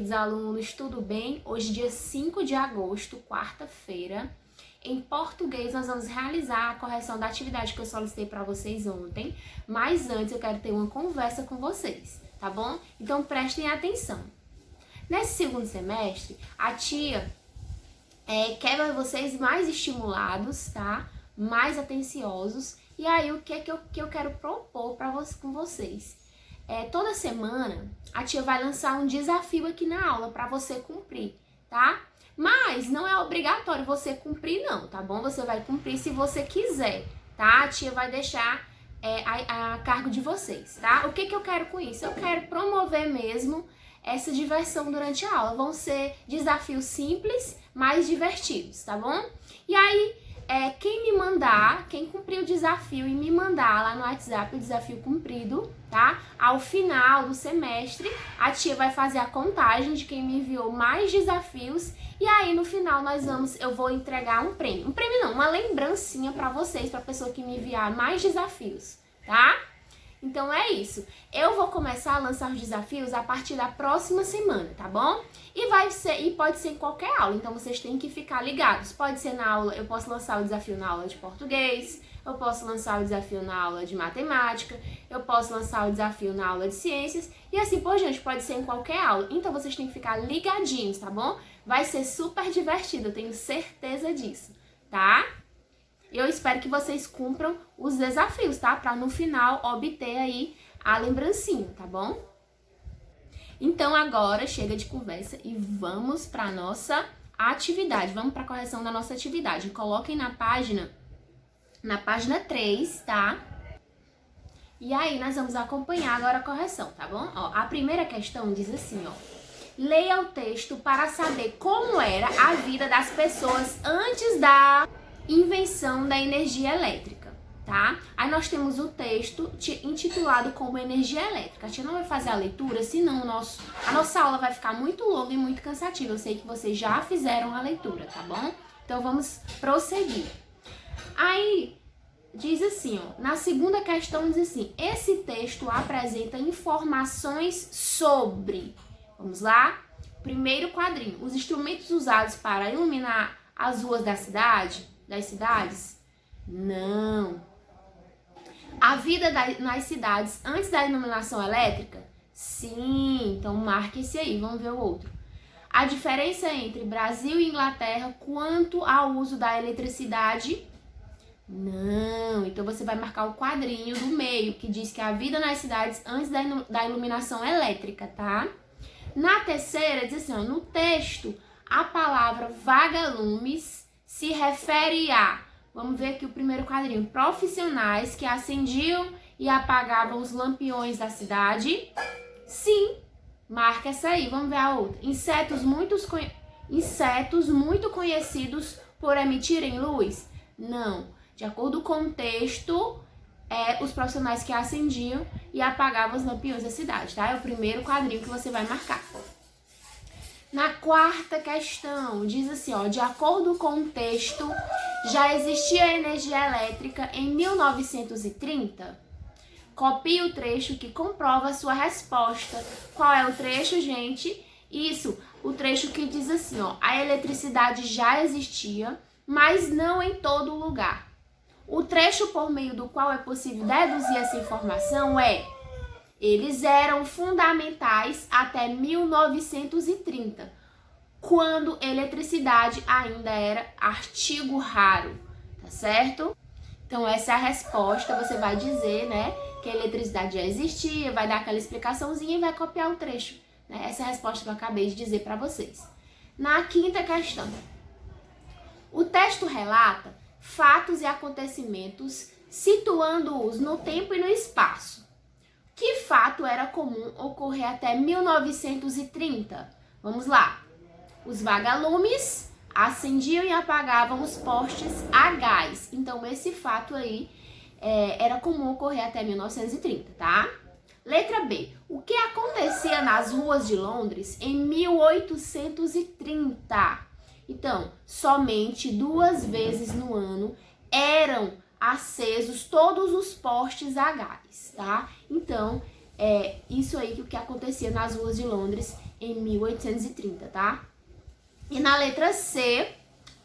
queridos alunos, tudo bem? Hoje, dia 5 de agosto, quarta-feira, em português, nós vamos realizar a correção da atividade que eu solicitei para vocês ontem, mas antes eu quero ter uma conversa com vocês, tá bom? Então, prestem atenção. Nesse segundo semestre, a tia quer ver vocês mais estimulados, tá? Mais atenciosos. E aí, o que é que eu quero propor com vocês? Toda semana, a tia vai lançar um desafio aqui na aula para você cumprir, tá? Mas não é obrigatório você cumprir não, tá bom? Você vai cumprir se você quiser, tá? A tia vai deixar a cargo de vocês, tá? O que eu quero com isso? Eu quero promover mesmo essa diversão durante a aula. Vão ser desafios simples, mais divertidos, tá bom? E aí, quem cumprir o desafio e me mandar lá no WhatsApp o desafio cumprido, tá? Ao final do semestre, a tia vai fazer a contagem de quem me enviou mais desafios e aí no final eu vou entregar um prêmio. Um prêmio não, uma lembrancinha pra vocês, pra pessoa que me enviar mais desafios, tá? Então é isso. Eu vou começar a lançar os desafios a partir da próxima semana, tá bom? E pode ser em qualquer aula, então vocês têm que ficar ligados. Pode ser na aula, eu posso lançar o desafio na aula de português, eu posso lançar o desafio na aula de matemática, eu posso lançar o desafio na aula de ciências e assim por diante, pode ser em qualquer aula. Então vocês têm que ficar ligadinhos, tá bom? Vai ser super divertido, eu tenho certeza disso, tá? Eu espero que vocês cumpram os desafios, tá? Pra no final obter aí a lembrancinha, tá bom? Então agora chega de conversa e vamos pra nossa atividade. Vamos pra correção da nossa atividade. Coloquem na página 3, tá? E aí nós vamos acompanhar agora a correção, tá bom? Ó, a primeira questão diz assim, ó. Leia o texto para saber como era a vida das pessoas antes da invenção da energia elétrica, tá? Aí nós temos o texto intitulado como energia elétrica. A tia não vai fazer a leitura, senão a nossa aula vai ficar muito longa e muito cansativa. Eu sei que vocês já fizeram a leitura, tá bom? Então vamos prosseguir. Aí diz assim, ó, na segunda questão diz assim, esse texto apresenta informações sobre, vamos lá? Primeiro quadrinho, os instrumentos usados para iluminar as ruas das cidades? Não. A vida nas cidades antes da iluminação elétrica? Sim. Então marque esse aí, vamos ver o outro. A diferença entre Brasil e Inglaterra quanto ao uso da eletricidade? Não. Então você vai marcar o quadrinho do meio, que diz que a vida nas cidades antes da iluminação elétrica, tá? Na terceira, diz assim, ó, no texto, a palavra vagalumes se refere a, vamos ver aqui o primeiro quadrinho, profissionais que acendiam e apagavam os lampiões da cidade. Sim, marca essa aí, vamos ver a outra. Insetos muito conhecidos por emitirem luz? Não. De acordo com o texto, os profissionais que acendiam e apagavam os lampiões da cidade, tá? É o primeiro quadrinho que você vai marcar. Na quarta questão, diz assim, ó, de acordo com o texto, já existia energia elétrica em 1930? Copie o trecho que comprova a sua resposta. Qual é o trecho, gente? Isso, o trecho que diz assim, ó, a eletricidade já existia, mas não em todo lugar. O trecho por meio do qual é possível deduzir essa informação eles eram fundamentais até 1930, quando eletricidade ainda era artigo raro, tá certo? Então essa é a resposta, você vai dizer, né, que a eletricidade já existia, vai dar aquela explicaçãozinha e vai copiar o trecho, né? Essa é a resposta que eu acabei de dizer para vocês. Na quinta questão, o texto relata fatos e acontecimentos situando-os no tempo e no espaço. Que fato era comum ocorrer até 1930? Vamos lá. Os vagalumes acendiam e apagavam os postes a gás. Então, esse fato aí era comum ocorrer até 1930, tá? Letra B. O que acontecia nas ruas de Londres em 1830? Então, somente 2 vezes no ano eram acesos todos os postes a gás, tá? Então, isso aí que o que acontecia nas ruas de Londres em 1830, tá? E na letra C,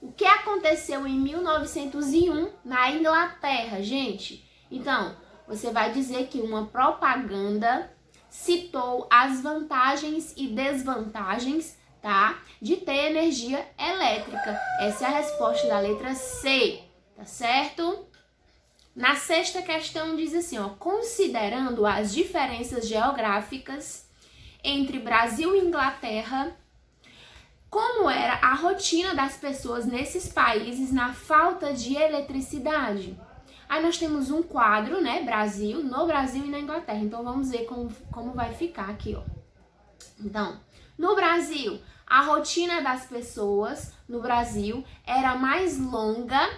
o que aconteceu em 1901 na Inglaterra, gente? Então, você vai dizer que uma propaganda citou as vantagens e desvantagens, tá? De ter energia elétrica. Essa é a resposta da letra C, tá certo? Na sexta questão diz assim, ó, considerando as diferenças geográficas entre Brasil e Inglaterra, como era a rotina das pessoas nesses países na falta de eletricidade? Aí nós temos um quadro, né, Brasil, no Brasil e na Inglaterra. Então vamos ver como vai ficar aqui, ó. Então, no Brasil, a rotina das pessoas no Brasil era mais longa,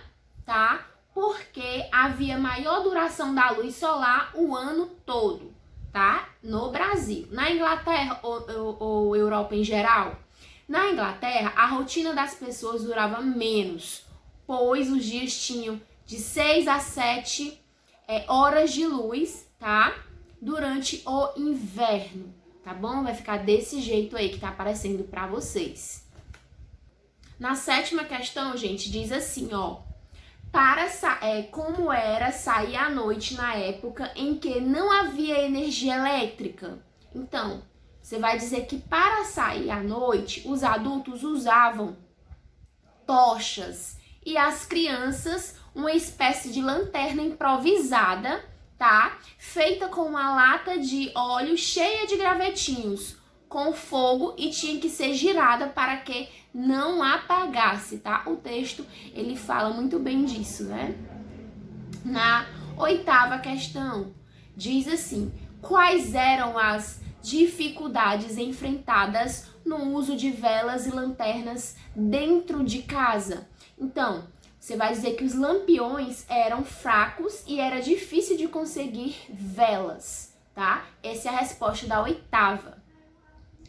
tá? Porque havia maior duração da luz solar o ano todo, tá? No Brasil. Na Inglaterra ou Europa em geral, na Inglaterra, a rotina das pessoas durava menos, pois os dias tinham de 6 a 7 horas de luz, tá? Durante o inverno, tá bom? Vai ficar desse jeito aí que tá aparecendo pra vocês. Na sétima questão, gente, diz assim, ó. Como era sair à noite na época em que não havia energia elétrica? Então, você vai dizer que para sair à noite, os adultos usavam tochas e as crianças uma espécie de lanterna improvisada, tá? Feita com uma lata de óleo cheia de gravetinhos com fogo e tinha que ser girada para que não apagasse, tá? O texto, ele fala muito bem disso, né? Na oitava questão, diz assim, quais eram as dificuldades enfrentadas no uso de velas e lanternas dentro de casa? Então, você vai dizer que os lampiões eram fracos e era difícil de conseguir velas, tá? Essa é a resposta da oitava.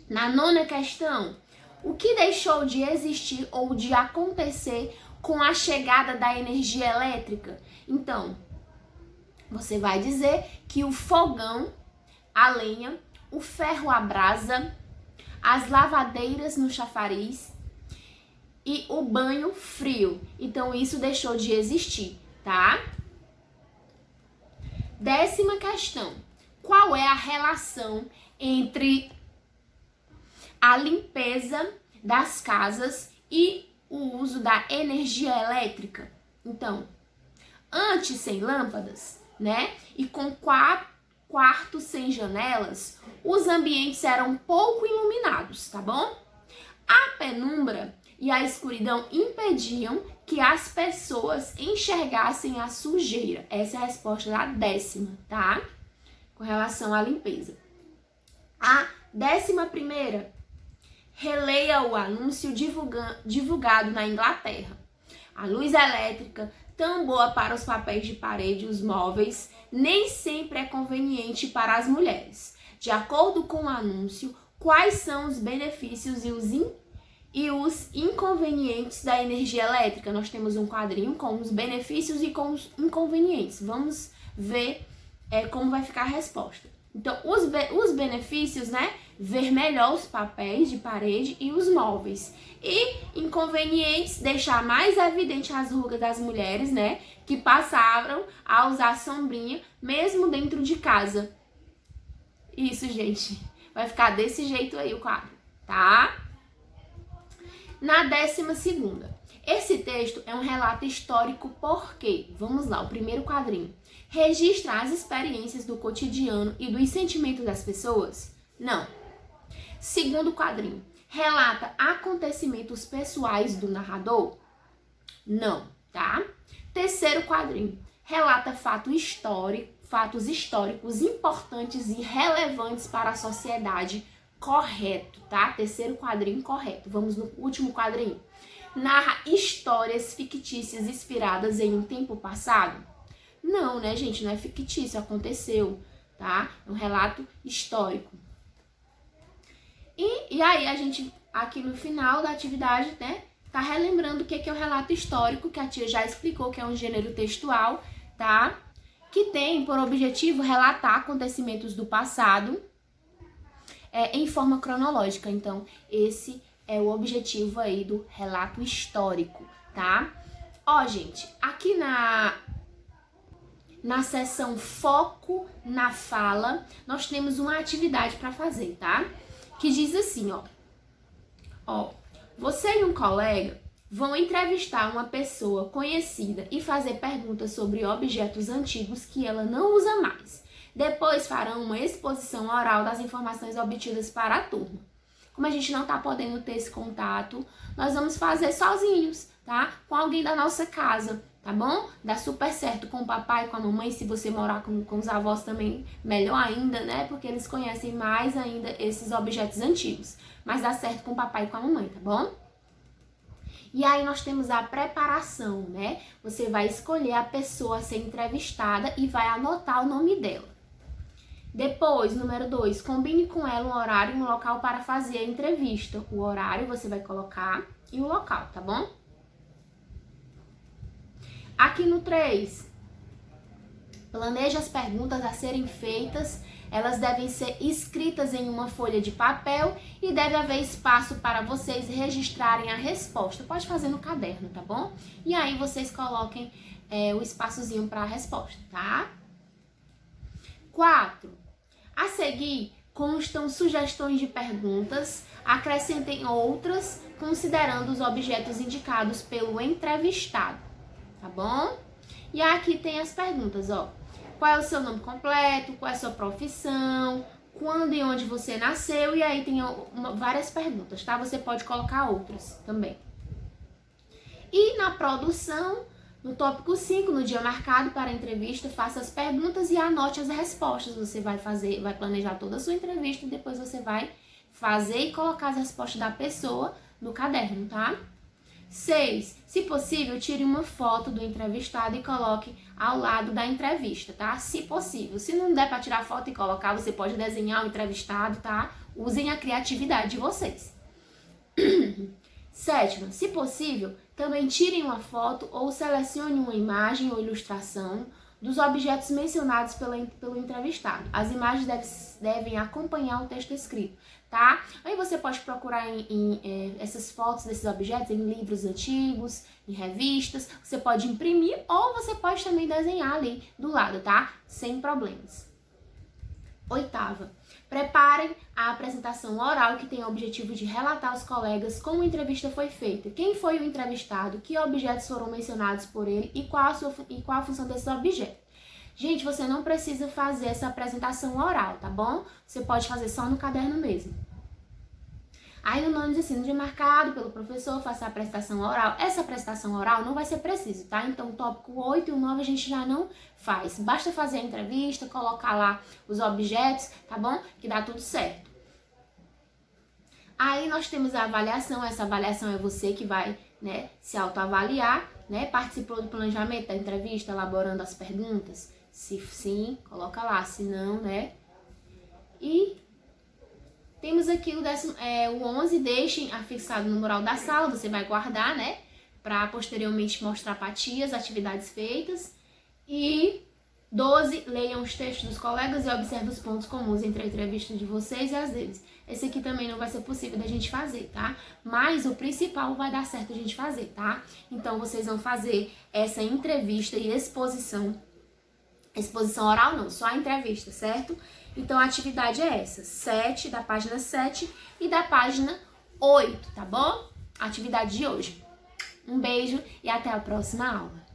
Na nona questão, o que deixou de existir ou de acontecer com a chegada da energia elétrica? Então, você vai dizer que o fogão, a lenha, o ferro à brasa, as lavadeiras no chafariz e o banho frio. Então, isso deixou de existir, tá? Décima questão. Qual é a relação entre a limpeza das casas e o uso da energia elétrica? Então, antes sem lâmpadas, né? E com quartos sem janelas, os ambientes eram pouco iluminados, tá bom? A penumbra e a escuridão impediam que as pessoas enxergassem a sujeira. Essa é a resposta da décima, tá? Com relação à limpeza. A 11ª, releia o anúncio divulgado na Inglaterra. A luz elétrica, tão boa para os papéis de parede e os móveis, nem sempre é conveniente para as mulheres. De acordo com o anúncio, quais são os benefícios e os inconvenientes da energia elétrica? Nós temos um quadrinho com os benefícios e com os inconvenientes. Vamos ver como vai ficar a resposta. Então, os benefícios, né? Ver melhor os papéis de parede e os móveis. E inconvenientes, deixar mais evidente as rugas das mulheres, né? Que passaram a usar sombrinha mesmo dentro de casa. Isso, gente. Vai ficar desse jeito aí o quadro, tá? Na 12ª. Esse texto é um relato histórico porque, vamos lá, o primeiro quadrinho. Registra as experiências do cotidiano e dos sentimentos das pessoas? Não. Segundo quadrinho. Relata acontecimentos pessoais do narrador? Não, tá? Terceiro quadrinho. Relata fatos históricos importantes e relevantes para a sociedade? Correto, tá? Terceiro quadrinho, correto. Vamos no último quadrinho. Narra histórias fictícias inspiradas em um tempo passado? Não, né, gente? Não é fictício, aconteceu, tá? É um relato histórico. E aí, a gente, aqui no final da atividade, né, tá relembrando o que é o relato histórico, que a tia já explicou, que é um gênero textual, tá? Que tem por objetivo relatar acontecimentos do passado em forma cronológica. Então, esse é o objetivo aí do relato histórico, tá? Ó, gente, aqui na seção Foco na Fala, nós temos uma atividade para fazer, tá? Que diz assim, ó, você e um colega vão entrevistar uma pessoa conhecida e fazer perguntas sobre objetos antigos que ela não usa mais. Depois farão uma exposição oral das informações obtidas para a turma. Como a gente não tá podendo ter esse contato, nós vamos fazer sozinhos, tá? Com alguém da nossa casa, tá bom? Dá super certo com o papai, com a mamãe, se você morar com os avós também, melhor ainda, né? Porque eles conhecem mais ainda esses objetos antigos. Mas dá certo com o papai e com a mamãe, tá bom? E aí nós temos a preparação, né? Você vai escolher a pessoa a ser entrevistada e vai anotar o nome dela. Depois, número 2, combine com ela um horário e um local para fazer a entrevista. O horário você vai colocar e o local, tá bom? Aqui no 3, planeje as perguntas a serem feitas. Elas devem ser escritas em uma folha de papel e deve haver espaço para vocês registrarem a resposta. Pode fazer no caderno, tá bom? E aí vocês coloquem o espaçozinho para a resposta, tá? 4. A seguir, constam sugestões de perguntas, acrescentem outras, considerando os objetos indicados pelo entrevistado, tá bom? E aqui tem as perguntas, ó. Qual é o seu nome completo? Qual é a sua profissão? Quando e onde você nasceu? E aí tem várias perguntas, tá? Você pode colocar outras também. E na produção, no tópico 5, no dia marcado para a entrevista, faça as perguntas e anote as respostas. Você vai planejar toda a sua entrevista e depois você vai fazer e colocar as respostas da pessoa no caderno, tá? 6. Se possível, tire uma foto do entrevistado e coloque ao lado da entrevista, tá? Se possível. Se não der para tirar foto e colocar, você pode desenhar o entrevistado, tá? Usem a criatividade de vocês. 7. Se possível, também tirem uma foto ou selecione uma imagem ou ilustração dos objetos mencionados pelo entrevistado. As imagens devem acompanhar o texto escrito, tá? Aí você pode procurar essas fotos desses objetos em livros antigos, em revistas, você pode imprimir ou você pode também desenhar ali do lado, tá? Sem problemas. 8. Preparem a apresentação oral que tem o objetivo de relatar aos colegas como a entrevista foi feita, quem foi o entrevistado, que objetos foram mencionados por ele e qual a função desses objetos. Gente, você não precisa fazer essa apresentação oral, tá bom? Você pode fazer só no caderno mesmo. Aí no nono diz assim, no dia marcado pelo professor, faça a apresentação oral. Essa apresentação oral não vai ser preciso, tá? Então o tópico 8 e o 9 a gente já não faz. Basta fazer a entrevista, colocar lá os objetos, tá bom? Que dá tudo certo. Aí nós temos a avaliação. Essa avaliação é você que vai, né, se autoavaliar, né? Participou do planejamento da entrevista, elaborando as perguntas? Se sim, coloca lá. Se não, né? E temos aqui o 11, deixem afixado no mural da sala, você vai guardar, né? Para posteriormente mostrar para tias, atividades feitas. E 12, leiam os textos dos colegas e observem os pontos comuns entre a entrevista de vocês e as deles. Esse aqui também não vai ser possível da gente fazer, tá? Mas o principal vai dar certo a gente fazer, tá? Então vocês vão fazer essa entrevista e exposição. Exposição oral não, só a entrevista, certo? Então a atividade é essa, 7, da página 7 e da página 8, tá bom? A atividade de hoje. Um beijo e até a próxima aula.